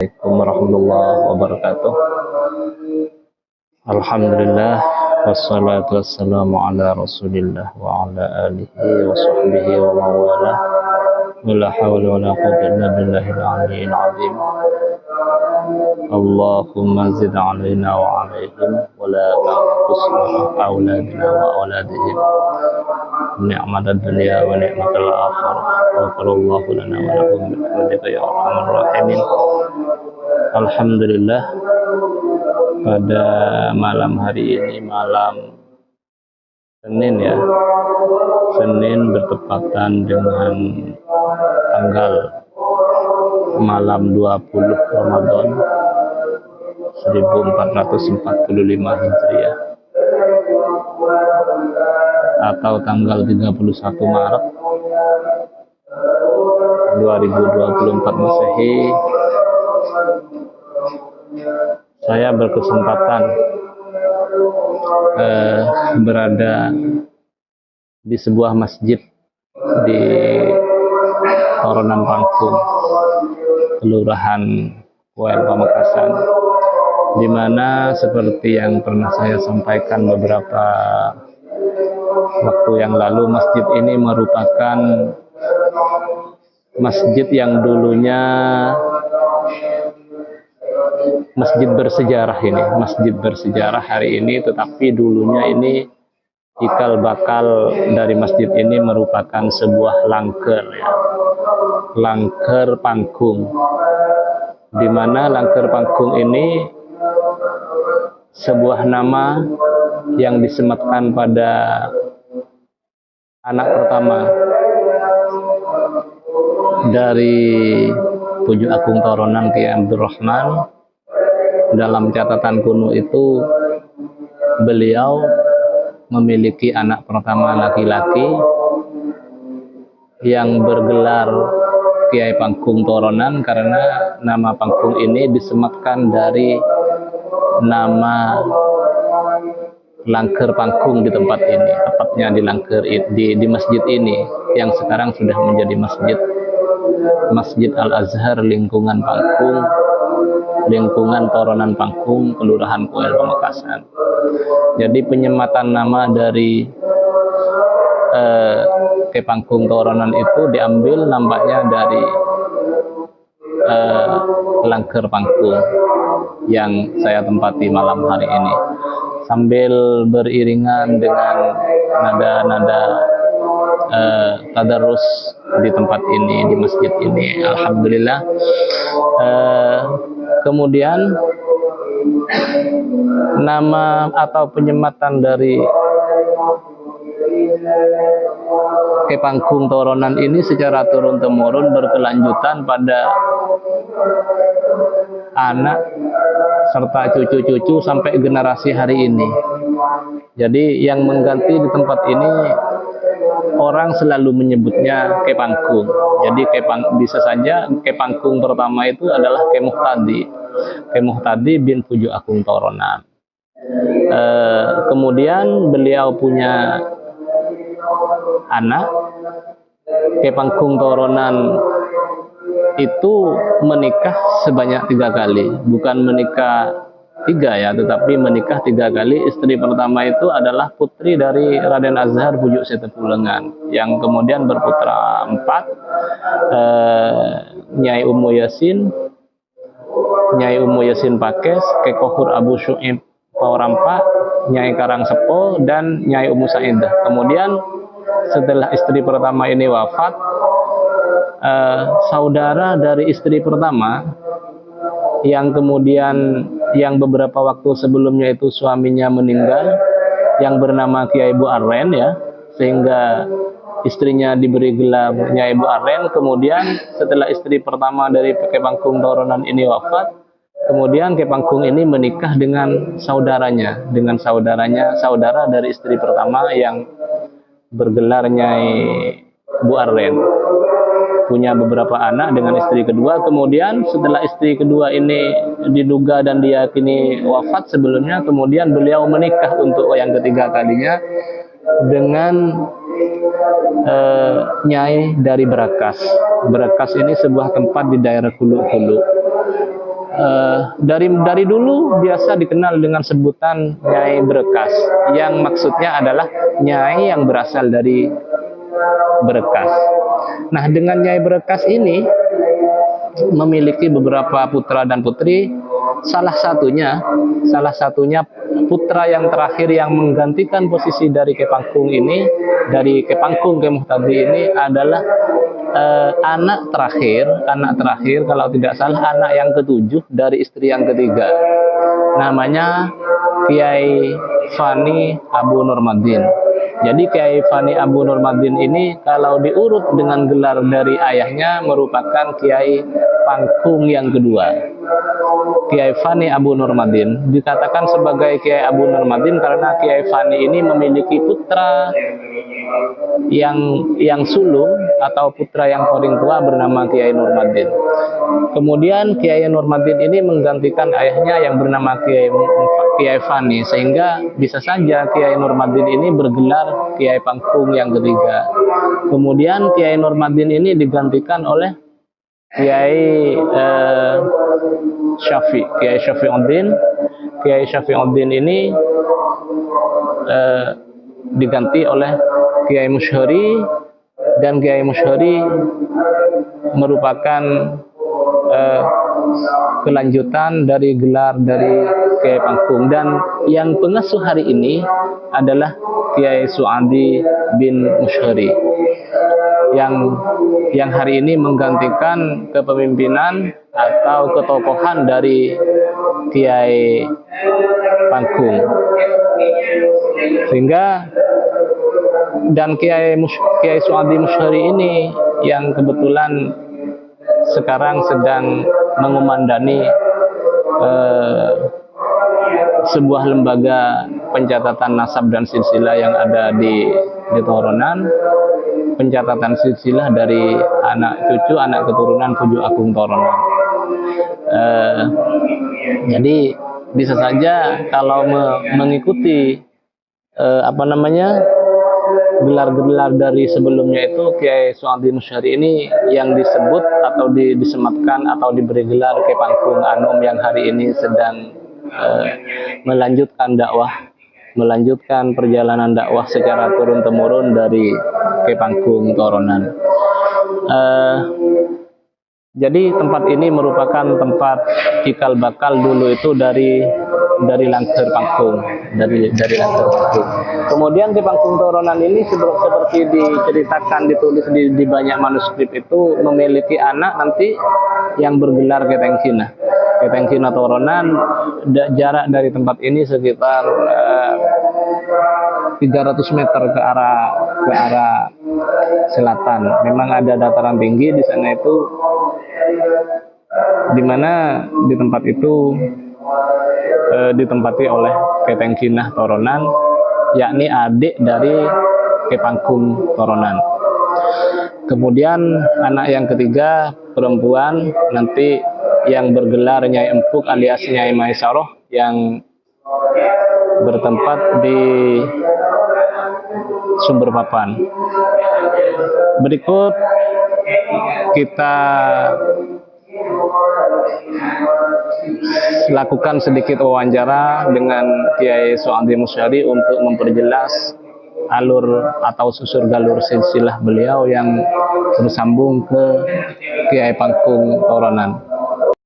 Assalamualaikum warahmatullahi wabarakatuh. Alhamdulillah wassalatu wassalamu ala Rasulillah wa ala alihi wa sahbihi wa mawala. La hawla wa la quwwata illa billahil aliyyil azim. Allahumma zid alaina wa alaihim wa la tanqus auladina wa auladihim. Ni'matad dunya wa ni'matal akhirah. Ghafarallahu lana wa lakum bi rahmatika ya arhamar rahimin. Alhamdulillah, pada malam hari ini, malam Senin ya, Senin bertepatan dengan tanggal malam 20 Ramadan 1445 Hijriah atau tanggal 31 Maret 2024 Masehi. Saya berkesempatan berada di sebuah masjid di Toronan Pangkung, Kelurahan Kuel Pamekasan, di mana seperti yang pernah saya sampaikan beberapa waktu yang lalu, masjid ini merupakan masjid yang dulunya masjid bersejarah ini, masjid bersejarah hari ini, tetapi dulunya ini cikal bakal dari masjid ini merupakan sebuah langker ya, langker pangkung, di mana langker pangkung ini sebuah nama yang disematkan pada anak pertama dari Puju Agung Toronan, Kiai Abdurrahman. Dalam catatan kuno itu, beliau memiliki anak pertama laki-laki yang bergelar Kiai Pangkung Toronan, karena nama Pangkung ini disematkan dari nama Langker Pangkung di tempat ini, tepatnya di Langker, di masjid ini yang sekarang sudah menjadi Masjid Al-Azhar lingkungan Pangkung, lingkungan Toronan Pangkung, Kelurahan Kuel Pamekasan. Jadi penyematan nama dari Kiai Pangkung Toronan itu diambil nampaknya dari Langker Pangkung yang saya tempati malam hari ini, sambil beriringan dengan nada-nada tadarus di tempat ini, di masjid ini. Alhamdulillah. Kemudian nama atau penyematan dari Kiai Pangkung Toronan ini secara turun-temurun berkelanjutan pada anak serta cucu-cucu sampai generasi hari ini. Jadi yang mengganti di tempat ini, orang selalu menyebutnya Kiai Pangkung. Jadi bisa saja Kiai Pangkung pertama itu adalah Kiai Muhtadi bin Puju Agung Toronan. Kemudian beliau punya anak, Kiai Pangkung Toronan itu menikah sebanyak 3 kali, bukan menikah 3 ya, tetapi menikah 3 kali. Istri pertama itu adalah putri dari Raden Azhar Pujuk Setepulengan, yang kemudian berputra 4, Nyai Ummu Yasin Pakes, Kiai Kohur Abu Syu'ib Paurampa, Nyai Karangsepo, dan Nyai Ummu Saidah. Kemudian setelah istri pertama ini wafat, saudara dari istri pertama yang kemudian beberapa waktu sebelumnya itu suaminya meninggal, yang bernama Kiai Bu Arren ya, sehingga istrinya diberi gelar Nyai Bu Arren. Kemudian setelah istri pertama dari Kiai Pangkung Toronan ini wafat, kemudian Kiai Pangkung ini menikah dengan saudaranya, saudara dari istri pertama yang bergelar Nyai Bu Arren. Punya beberapa anak dengan istri kedua. Kemudian setelah istri kedua ini diduga dan diyakini wafat sebelumnya, kemudian beliau menikah untuk yang ketiga kalinya dengan Nyai dari Berakas. Berakas ini sebuah tempat di daerah Hulu. dari dulu biasa dikenal dengan sebutan Nyai Berkas, yang maksudnya adalah nyai yang berasal dari berkas. Nah, dengan Nyai Berkas ini memiliki beberapa putra dan putri. Salah satunya putra yang terakhir yang menggantikan posisi dari Kepangkung ini, dari Kepangkung ke Muhtadi ini adalah anak terakhir kalau tidak salah, anak yang ketujuh dari istri yang ketiga. Namanya Kiai Fani Abu Nurmaddin. Jadi Kiai Fani Abu Nurmaddin ini kalau diurut dengan gelar dari ayahnya merupakan Kiai Pangkung yang kedua. Kiai Fani Abu Nurmaddin dikatakan sebagai Kiai Abu Nurmaddin karena Kiai Fani ini memiliki putra yang sulung atau putra yang paling tua bernama Kiai Nurmaddin. Kemudian Kiai Nurmaddin ini menggantikan ayahnya yang bernama Kiai Fani, sehingga bisa saja Kiai Nurmaddin ini bergelar Kiai Pangkung yang ketiga. Kemudian Kiai Nurmaddin ini digantikan oleh Kiai Syafi'uddin. Kiai Syafi'uddin ini diganti oleh Kiai Musyhari, dan Kiai Musyhari merupakan kelanjutan dari gelar dari Kiai Pangkung, dan yang pengasuh hari ini adalah Kiai Su'adi bin Musyhari yang hari ini menggantikan kepemimpinan atau ketokohan dari Kiai Pangkung. Sehingga dan Kiai Su'adi Musyhari ini yang kebetulan sekarang sedang mengumandani sebuah lembaga pencatatan nasab dan silsilah yang ada di Toronan, pencatatan silsilah dari anak cucu, anak keturunan Puju Agung Toronan. Jadi bisa saja kalau mengikuti gelar-gelar dari sebelumnya itu, Kiai Su'adi Musyhari ini yang disebut atau disematkan atau diberi gelar Kiai Pangkung Anom yang hari ini sedang melanjutkan perjalanan dakwah secara turun-temurun dari Kiai Pangkung Toronan. Jadi tempat ini merupakan tempat cikal bakal dulu itu dari Langker Pangkung, dari Langker Pangkung. Kemudian di Pangkung Toronan ini seperti diceritakan, ditulis di banyak manuskrip itu memiliki anak nanti yang bergelar Keteng Cina Toronan. Jarak dari tempat ini sekitar 300 meter ke arah selatan. Memang ada dataran tinggi di sana itu, di mana di tempat itu ditempati oleh Keteng Cina Toronan, yakni adik dari Kiai Pangkung Toronan. Kemudian anak yang ketiga perempuan nanti yang bergelar Nyai Empuk alias Nyai Maisaroh yang bertempat di Sumber Papan. Berikut kita lakukan sedikit wawancara dengan Kiai Su'adi Musyhari untuk memperjelas alur atau susur galur silsilah beliau yang bersambung ke Kiai Pangkung Toronan.